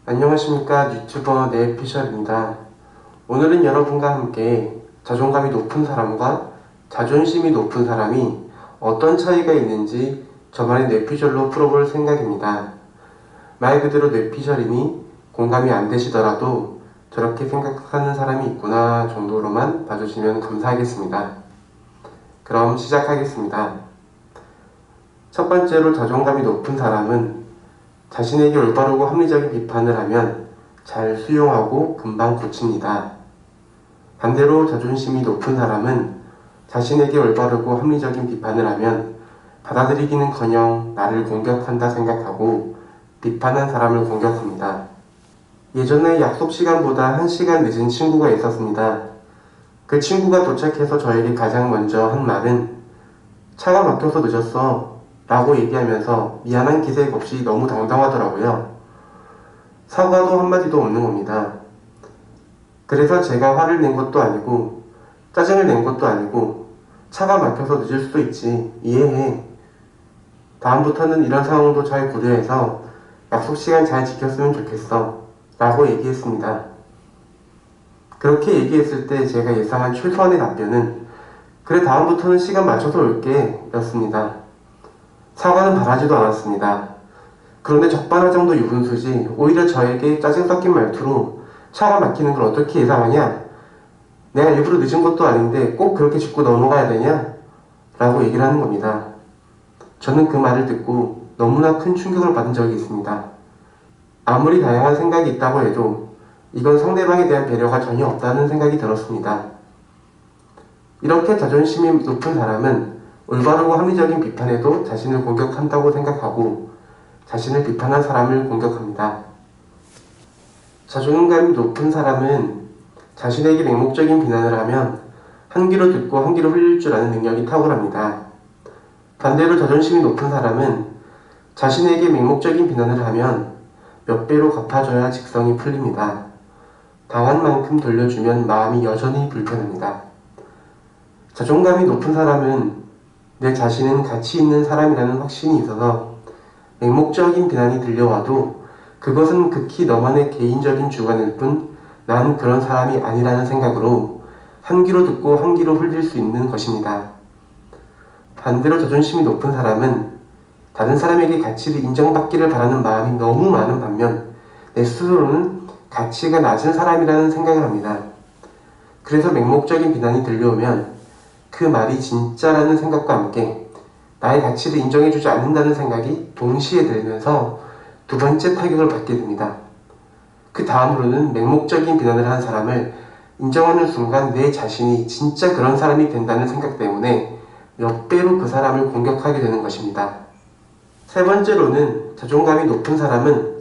안녕하십니까, 유튜버 네피셜입니다. 오늘은 여러분과 함께 자존감이 높은 사람과 자존심이 높은 사람이 어떤 차이가 있는지 저만의 뇌피셜로 풀어볼 생각입니다. 말 그대로 뇌피셜이니 공감이 안 되시더라도 저렇게 생각하는 사람이 있구나 정도로만 봐주시면 감사하겠습니다. 그럼 시작하겠습니다. 첫 번째로 자존감이 높은 사람은 자신에게 올바르고 합리적인 비판을 하면 잘 수용하고 금방 고칩니다. 반대로 자존심이 높은 사람은 자신에게 올바르고 합리적인 비판을 하면 받아들이기는커녕 나를 공격한다 생각하고 비판한 사람을 공격합니다. 예전에 약속 시간보다 1시간 늦은 친구가 있었습니다. 그 친구가 도착해서 저에게 가장 먼저 한 말은 차가 막혀서 늦었어 라고 얘기하면서 미안한 기색 없이 너무 당당하더라고요. 사과도 한마디도 없는 겁니다. 그래서 제가 화를 낸 것도 아니고 짜증을 낸 것도 아니고 차가 막혀서 늦을 수도 있지, 이해해. 다음부터는 이런 상황도 잘 고려해서 약속 시간 잘 지켰으면 좋겠어 라고 얘기했습니다. 그렇게 얘기했을 때 제가 예상한 최소한의 답변은 그래, 다음부터는 시간 맞춰서 올게 였습니다. 사과는 바라지도 않았습니다. 그런데 적반하장도 유분수지 오히려 저에게 짜증 섞인 말투로 차가 막히는 걸 어떻게 예상하냐? 내가 일부러 늦은 것도 아닌데 꼭 그렇게 짚고 넘어가야 되냐? 라고 얘기를 하는 겁니다. 저는 그 말을 듣고 너무나 큰 충격을 받은 적이 있습니다. 아무리 다양한 생각이 있다고 해도 이건 상대방에 대한 배려가 전혀 없다는 생각이 들었습니다. 이렇게 자존심이 높은 사람은 올바르고 합리적인 비판에도 자신을 공격한다고 생각하고 자신을 비판한 사람을 공격합니다. 자존감이 높은 사람은 자신에게 맹목적인 비난을 하면 한 귀로 듣고 한 귀로 흘릴 줄 아는 능력이 탁월합니다. 반대로 자존심이 높은 사람은 자신에게 맹목적인 비난을 하면 몇 배로 갚아줘야 직성이 풀립니다. 당한 만큼 돌려주면 마음이 여전히 불편합니다. 자존감이 높은 사람은 내 자신은 가치 있는 사람이라는 확신이 있어서 맹목적인 비난이 들려와도 그것은 극히 너만의 개인적인 주관일 뿐 난 그런 사람이 아니라는 생각으로 한 귀로 듣고 한 귀로 흘릴 수 있는 것입니다. 반대로 자존심이 높은 사람은 다른 사람에게 가치를 인정받기를 바라는 마음이 너무 많은 반면 내 스스로는 가치가 낮은 사람이라는 생각을 합니다. 그래서 맹목적인 비난이 들려오면 그 말이 진짜라는 생각과 함께 나의 가치를 인정해주지 않는다는 생각이 동시에 들면서 두 번째 타격을 받게 됩니다. 그 다음으로는 맹목적인 비난을 한 사람을 인정하는 순간 내 자신이 진짜 그런 사람이 된다는 생각 때문에 몇 배로 그 사람을 공격하게 되는 것입니다. 세 번째로는 자존감이 높은 사람은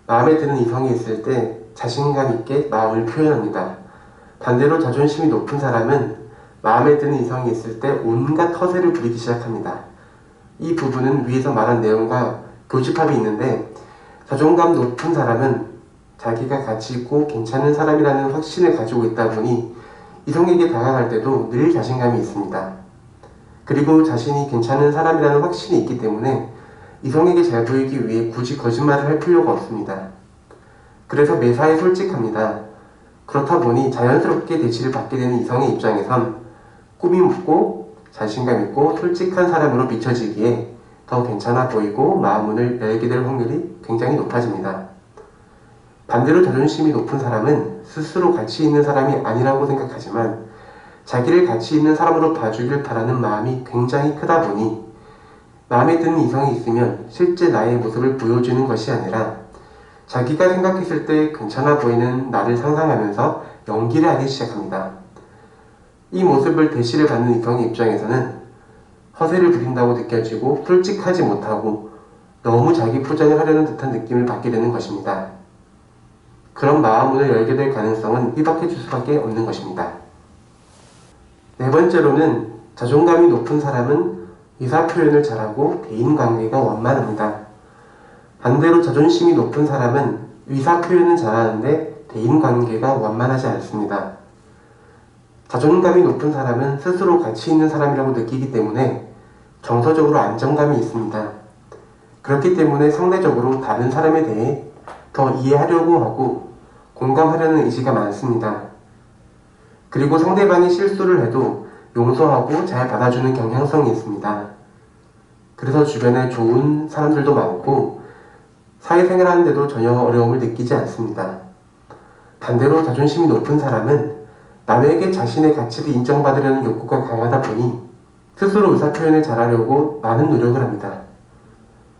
마음에 드는 이성이 있을 때 자신감 있게 마음을 표현합니다. 반대로 자존심이 높은 사람은 마음에 드는 이성이 있을 때 온갖 허세를 부리기 시작합니다. 이 부분은 위에서 말한 내용과 교집합이 있는데 자존감 높은 사람은 자기가 가치 있고 괜찮은 사람이라는 확신을 가지고 있다 보니 이성에게 다가갈 때도 늘 자신감이 있습니다. 그리고 자신이 괜찮은 사람이라는 확신이 있기 때문에 이성에게 잘 보이기 위해 굳이 거짓말을 할 필요가 없습니다. 그래서 매사에 솔직합니다. 그렇다 보니 자연스럽게 대시를 받게 되는 이성의 입장에선 꿈이 묻고 자신감 있고 솔직한 사람으로 비춰지기에 더 괜찮아 보이고 마음문을 열게 될 확률이 굉장히 높아집니다. 반대로 자존심이 높은 사람은 스스로 가치 있는 사람이 아니라고 생각하지만 자기를 가치 있는 사람으로 봐주길 바라는 마음이 굉장히 크다 보니 마음에 드는 이성이 있으면 실제 나의 모습을 보여주는 것이 아니라 자기가 생각했을 때 괜찮아 보이는 나를 상상하면서 연기를 하기 시작합니다. 이 모습을 대시를 받는 이성의 입장에서는 허세를 부린다고 느껴지고 솔직하지 못하고 너무 자기 포장을 하려는 듯한 느낌을 받게 되는 것입니다. 그런 마음문을 열게 될 가능성은 희박해질 수밖에 없는 것입니다. 네 번째로는 자존감이 높은 사람은 의사표현을 잘하고 대인관계가 원만합니다. 반대로 자존심이 높은 사람은 의사표현은 잘하는데 대인관계가 원만하지 않습니다. 자존감이 높은 사람은 스스로 가치 있는 사람이라고 느끼기 때문에 정서적으로 안정감이 있습니다. 그렇기 때문에 상대적으로 다른 사람에 대해 더 이해하려고 하고 공감하려는 의지가 많습니다. 그리고 상대방이 실수를 해도 용서하고 잘 받아주는 경향성이 있습니다. 그래서 주변에 좋은 사람들도 많고 사회생활 하는데도 전혀 어려움을 느끼지 않습니다. 반대로 자존심이 높은 사람은 남에게 자신의 가치를 인정받으려는 욕구가 강하다 보니 스스로 의사표현을 잘하려고 많은 노력을 합니다.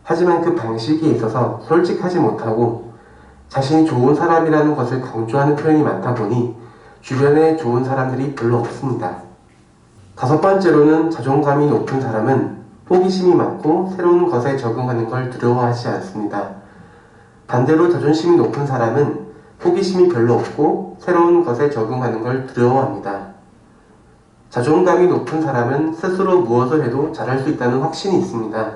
하지만 그 방식에 있어서 솔직하지 못하고 자신이 좋은 사람이라는 것을 강조하는 표현이 많다 보니 주변에 좋은 사람들이 별로 없습니다. 다섯 번째로는 자존감이 높은 사람은 호기심이 많고 새로운 것에 적응하는 걸 두려워하지 않습니다. 반대로 자존심이 높은 사람은 호기심이 별로 없고 새로운 것에 적응하는 걸 두려워합니다. 자존감이 높은 사람은 스스로 무엇을 해도 잘할 수 있다는 확신이 있습니다.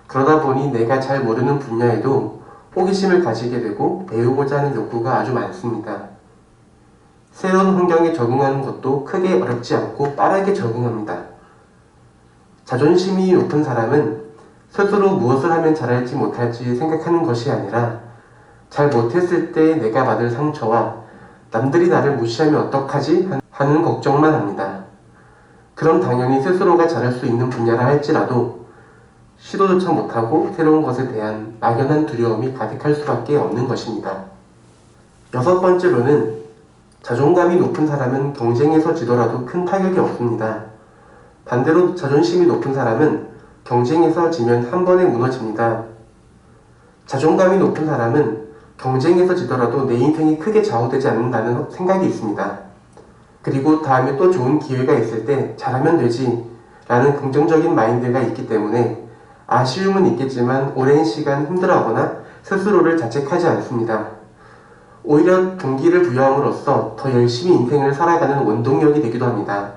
그러다 보니 내가 잘 모르는 분야에도 호기심을 가지게 되고 배우고자 하는 욕구가 아주 많습니다. 새로운 환경에 적응하는 것도 크게 어렵지 않고 빠르게 적응합니다. 자존심이 높은 사람은 스스로 무엇을 하면 잘할지 못할지 생각하는 것이 아니라 잘 못했을 때 내가 받을 상처와 남들이 나를 무시하면 어떡하지? 하는 걱정만 합니다. 그럼 당연히 스스로가 잘할 수 있는 분야라 할지라도 시도조차 못하고 새로운 것에 대한 막연한 두려움이 가득할 수밖에 없는 것입니다. 여섯 번째로는 자존감이 높은 사람은 경쟁에서 지더라도 큰 타격이 없습니다. 반대로 자존심이 높은 사람은 경쟁에서 지면 한 번에 무너집니다. 자존감이 높은 사람은 경쟁에서 지더라도 내 인생이 크게 좌우되지 않는다는 생각이 있습니다. 그리고 다음에 또 좋은 기회가 있을 때 잘하면 되지 라는 긍정적인 마인드가 있기 때문에 아쉬움은 있겠지만 오랜 시간 힘들어하거나 스스로를 자책하지 않습니다. 오히려 동기를 부여함으로써 더 열심히 인생을 살아가는 원동력이 되기도 합니다.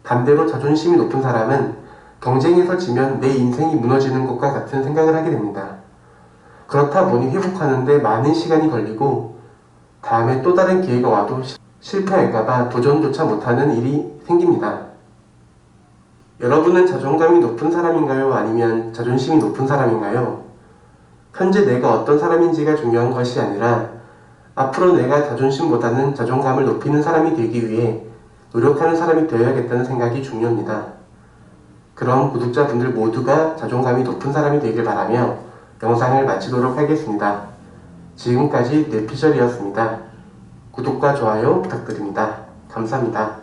반대로 자존심이 높은 사람은 경쟁에서 지면 내 인생이 무너지는 것과 같은 생각을 하게 됩니다. 그렇다 보니 회복하는데 많은 시간이 걸리고 다음에 또 다른 기회가 와도 실패할까봐 도전조차 못하는 일이 생깁니다. 여러분은 자존감이 높은 사람인가요? 아니면 자존심이 높은 사람인가요? 현재 내가 어떤 사람인지가 중요한 것이 아니라 앞으로 내가 자존심보다는 자존감을 높이는 사람이 되기 위해 노력하는 사람이 되어야겠다는 생각이 중요합니다. 그럼 구독자분들 모두가 자존감이 높은 사람이 되길 바라며 영상을 마치도록 하겠습니다. 지금까지 뇌피셜이었습니다. 구독과 좋아요 부탁드립니다. 감사합니다.